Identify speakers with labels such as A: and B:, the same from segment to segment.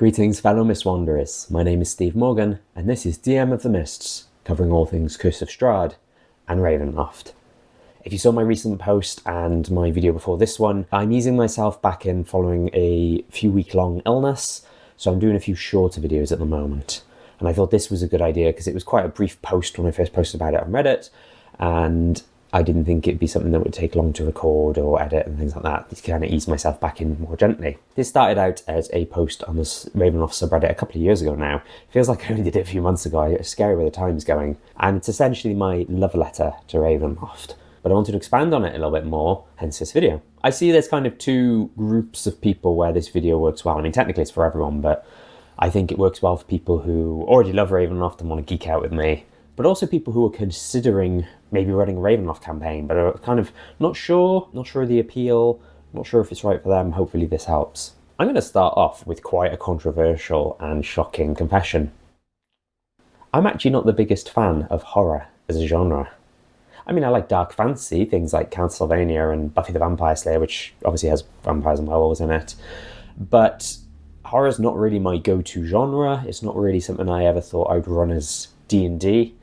A: Greetings fellow Mist Wanderers, my name is Steve Morgan and this is DM of the Mists, covering all things Curse of Strahd and Ravenloft. If you saw my recent post and my video before this one, I'm easing myself back in following a few week-long illness, so I'm doing a few shorter videos at the moment. And I thought this was a good idea because it was quite a brief post when I first posted about it on Reddit, and I didn't think it'd be something that would take long to record or edit and things like that. Just kind of ease myself back in more gently. This started out as a post on the Ravenloft subreddit a couple of years ago now. It feels like I only did it a few months ago. It's scary where the time's going. And it's essentially my love letter to Ravenloft. But I wanted to expand on it a little bit more, hence this video. I see there's kind of two groups of people where this video works well. I mean, technically it's for everyone, but I think it works well for people who already love Ravenloft and want to geek out with me, but also people who are considering maybe running a Ravenloft campaign, but are kind of not sure of the appeal, not sure if it's right for them. Hopefully this helps. I'm going to start off with quite a controversial and shocking confession. I'm actually not the biggest fan of horror as a genre. I mean, I like dark fantasy, things like Castlevania and Buffy the Vampire Slayer, which obviously has vampires and werewolves in it, but horror's not really my go-to genre. It's not really something I ever thought I'd run as D&D,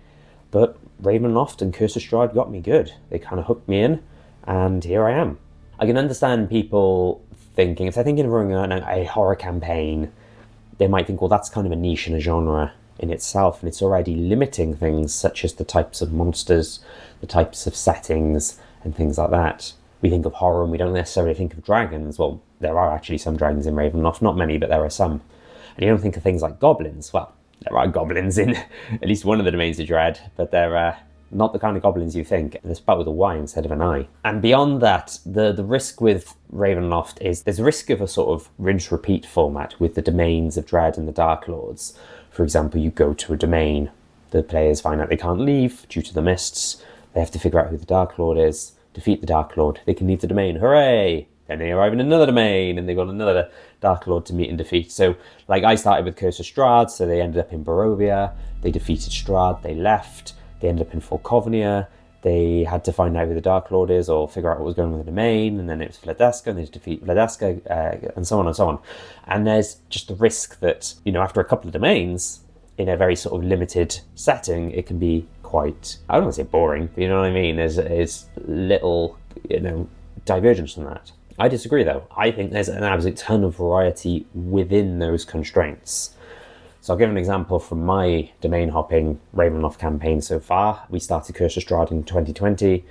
A: but Ravenloft and Curse of Strahd got me good. They kind of hooked me in, and here I am. I can understand people thinking, if they're thinking of running a horror campaign, they might think, well, that's kind of a niche in a genre in itself, and it's already limiting things such as the types of monsters, the types of settings, and things like that. We think of horror and we don't necessarily think of dragons. Well, there are actually some dragons in Ravenloft, not many, but there are some. And you don't think of things like goblins. Well, there are goblins in at least one of the domains of dread, but they're not the kind of goblins you think. They're spelled with a Y instead of an I. And beyond that, the risk with Ravenloft is there's a risk of a sort of rinse-repeat format with the domains of dread and the Darklords. For example, you go to a domain, the players find out they can't leave due to the mists, they have to figure out who the Darklord is, defeat the Darklord, they can leave the domain, hooray! Then they arrive in another domain and they've got another Darklord to meet and defeat. So, like, I started with Curse of Strahd, so they ended up in Barovia, they defeated Strahd, they left, they ended up in Falkovnia, they had to find out who the Darklord is or figure out what was going on with the domain, and then it was Vladeska, and they had to defeat Vladeska, and so on and so on. And there's just the risk that, you know, after a couple of domains, in a very sort of limited setting, it can be quite, I don't want to say boring, but you know what I mean? There's little, you know, divergence from that. I disagree though. I think there's an absolute ton of variety within those constraints. So I'll give an example from my domain hopping Ravenloft campaign so far. We started Curse of Strahd in 2020,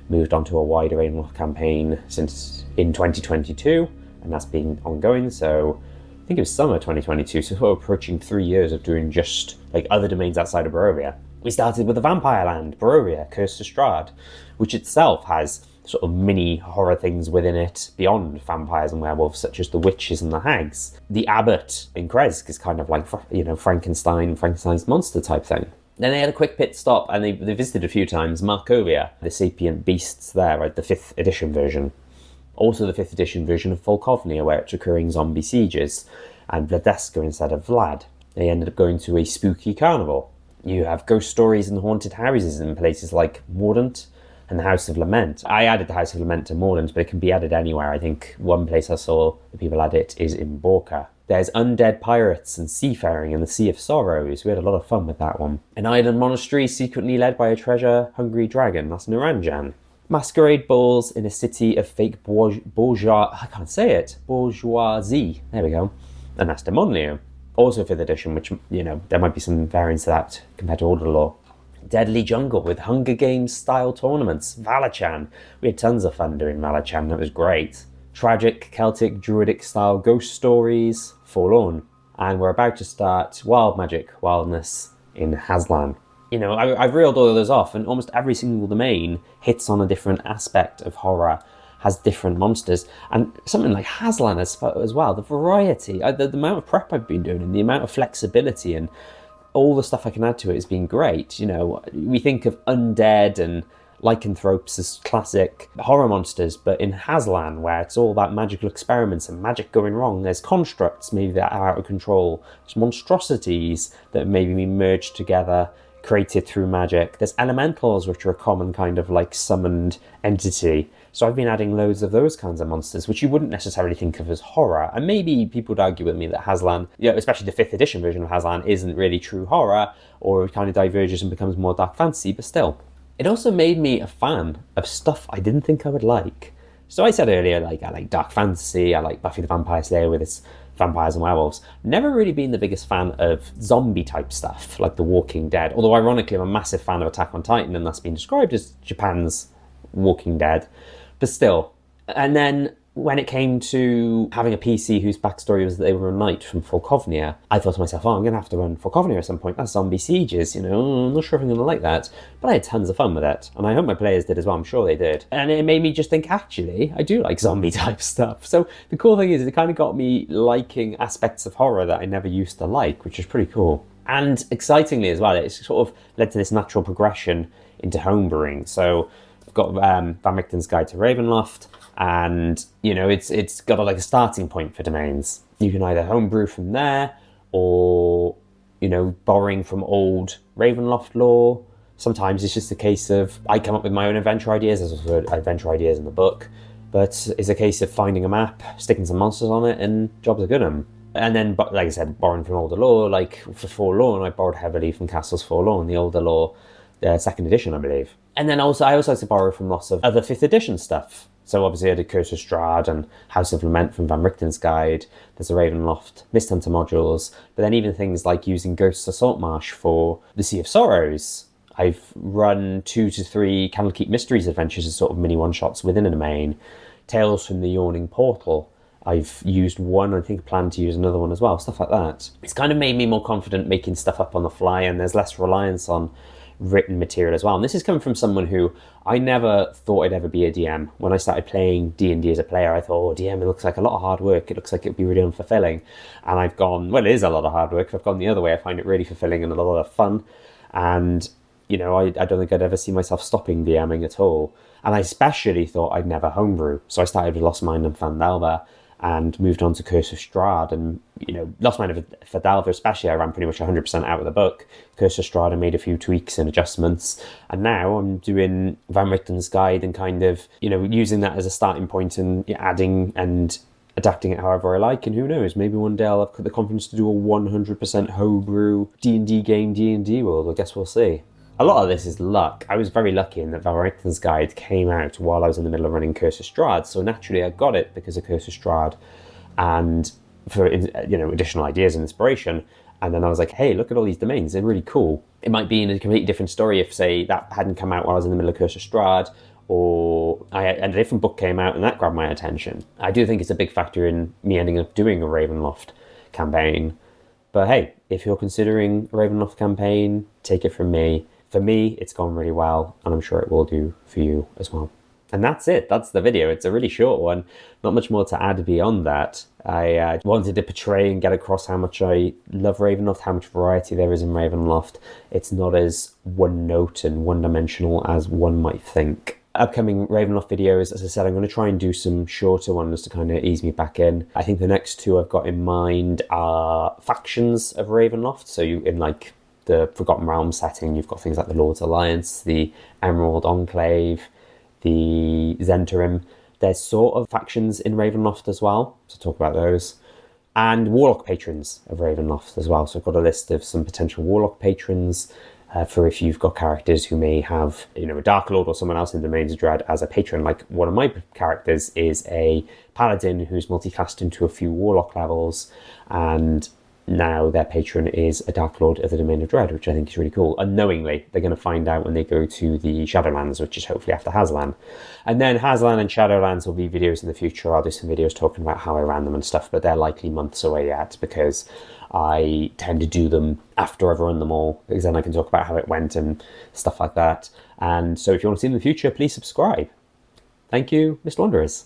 A: moved on to a wider Ravenloft campaign since in 2022, and that's been ongoing. So I think it was summer 2022, so we're approaching 3 years of doing just like other domains outside of Barovia. We started with the Vampire Land, Barovia, Curse of Strahd, which itself has sort of mini horror things within it beyond vampires and werewolves, such as the witches and the hags. The abbot in Kresk is kind of like, you know, Frankenstein's monster type thing. Then they had a quick pit stop and they visited a few times Markovia, the sapient beasts there, right, the 5th edition version. Also the 5th edition version of Falkovnia, where it's recurring zombie sieges, and Vladeska instead of Vlad. They ended up going to a spooky carnival. You have ghost stories and haunted houses in places like Mordant and the House of Lament. I added the House of Lament to Mordant, but it can be added anywhere. I think one place I saw the people add it is in Borca. There's undead pirates and seafaring in the Sea of Sorrows. We had a lot of fun with that one. An island monastery secretly led by a treasure-hungry dragon. That's Naranjan. Masquerade balls in a city of fake I can't say it. Bourgeoisie. There we go. And that's Demonlio. Also 5th edition, which, you know, there might be some variants to that compared to Order Law. Deadly Jungle with Hunger Games style tournaments. Valachan. We had tons of fun doing Valachan. That was great. Tragic, Celtic, Druidic style ghost stories. Forlorn. And we're about to start Wild Magic, Wildness in Haslan. You know, I've reeled all of those off, and almost every single domain hits on a different aspect of horror, has different monsters, and something like Haslan as well, the variety, the amount of prep I've been doing, and the amount of flexibility, and all the stuff I can add to it has been great. You know, we think of undead and lycanthropes as classic horror monsters, but in Haslan, where it's all about magical experiments and magic going wrong, there's constructs maybe that are out of control, there's monstrosities that maybe be merged together, created through magic. There's elementals, which are a common kind of like summoned entity So I've been adding loads of those kinds of monsters, which you wouldn't necessarily think of as horror. And maybe people would argue with me that Hazlan, especially the 5th edition version of Hazlan, isn't really true horror, or it kind of diverges and becomes more dark fantasy, but still. It also made me a fan of stuff I didn't think I would like. So I said earlier, I like dark fantasy, I like Buffy the Vampire Slayer with its vampires and werewolves. Never really been the biggest fan of zombie type stuff, like The Walking Dead. Although ironically, I'm a massive fan of Attack on Titan, and that's been described as Japan's Walking Dead. But still. And then when it came to having a PC whose backstory was that they were a knight from Falkovnia, I thought to myself, I'm going to have to run Falkovnia at some point. That's zombie sieges, I'm not sure if I'm going to like that. But I had tons of fun with it. And I hope my players did as well. I'm sure they did. And it made me just think, actually, I do like zombie type stuff. So the cool thing is it kind of got me liking aspects of horror that I never used to like, which is pretty cool. And excitingly as well, it's sort of led to this natural progression into homebrewing. So I've got Van Richten's Guide to Ravenloft, and it's got a starting point for domains. You can either homebrew from there, or borrowing from old Ravenloft lore. Sometimes it's just a case of I come up with my own adventure ideas. There's also adventure ideas in the book, but it's a case of finding a map, sticking some monsters on it, and jobs are good. And then, like I said, borrowing from older lore. Like for Forlorn, I borrowed heavily from Castles Forlorn, the older lore, 2nd edition, I believe. And then I also like to borrow from lots of other 5th edition stuff. So obviously I did Curse of Strahd and House of Lament from Van Richten's Guide. There's the Ravenloft Mist Hunter modules. But then even things like using Ghosts of Saltmarsh for the Sea of Sorrows. I've run 2 to 3 Candlekeep Mysteries adventures as sort of mini one-shots within a domain. Tales from the Yawning Portal. I've used one, I think I plan to use another one as well, stuff like that. It's kind of made me more confident making stuff up on the fly, and there's less reliance on written material as well. And this is coming from someone who I never thought I'd ever be a DM. When I started playing D&D as a player, I thought, DM, it looks like a lot of hard work. It looks like it'd be really unfulfilling. And I've gone, well, it is a lot of hard work. If I've gone the other way, I find it really fulfilling and a lot of fun. And, I don't think I'd ever see myself stopping DMing at all. And I especially thought I'd never homebrew. So I started with Lost Mine and Fandalva, and moved on to Curse of Strahd, and Lost Mine of Fandalva especially, I ran pretty much 100% out of the book. Curse of Strahd, I made a few tweaks and adjustments, and now I'm doing Van Richten's Guide and kind of using that as a starting point and adding and adapting it however I like. And who knows, maybe one day I'll have the confidence to do a 100% homebrew D&D game, D&D world. I guess we'll see. A lot of this is luck. I was very lucky in that Van Richten's Guide came out while I was in the middle of running Curse of Strahd, so naturally I got it because of Curse of Strahd and for additional ideas and inspiration. And then I was like, hey, look at all these domains, they're really cool. It might be in a completely different story if, say, that hadn't come out while I was in the middle of Curse of Strahd, or a different book came out and that grabbed my attention. I do think it's a big factor in me ending up doing a Ravenloft campaign. But hey, if you're considering a Ravenloft campaign, take it from me. For me, it's gone really well, and I'm sure it will do for you as well. And that's it. That's the video. It's a really short one. Not much more to add beyond that. I wanted to portray and get across how much I love Ravenloft, how much variety there is in Ravenloft. It's not as one note and one-dimensional as one might think. Upcoming Ravenloft videos, as I said, I'm going to try and do some shorter ones to kind of ease me back in. I think the next 2 I've got in mind are factions of Ravenloft. So the Forgotten Realms setting, you've got things like the Lord's Alliance, the Emerald Enclave, the Zhentarim. There's sort of factions in Ravenloft as well, so talk about those. And Warlock patrons of Ravenloft as well. So I've got a list of some potential Warlock patrons for if you've got characters who may have, a Darklord or someone else in Domains of Dread as a patron. Like one of my characters is a Paladin who's multiclassed into a few Warlock levels, and now their patron is a Darklord of the Domain of Dread, which I think is really cool. Unknowingly, they're going to find out when they go to the Shadowlands, which is hopefully after Hazlan. And then Hazlan and Shadowlands will be videos in the future. I'll do some videos talking about how I ran them and stuff, but they're likely months away yet because I tend to do them after I've run them all, because then I can talk about how it went and stuff like that. And so if you want to see them in the future, please subscribe. Thank you, Mr. Wanderers.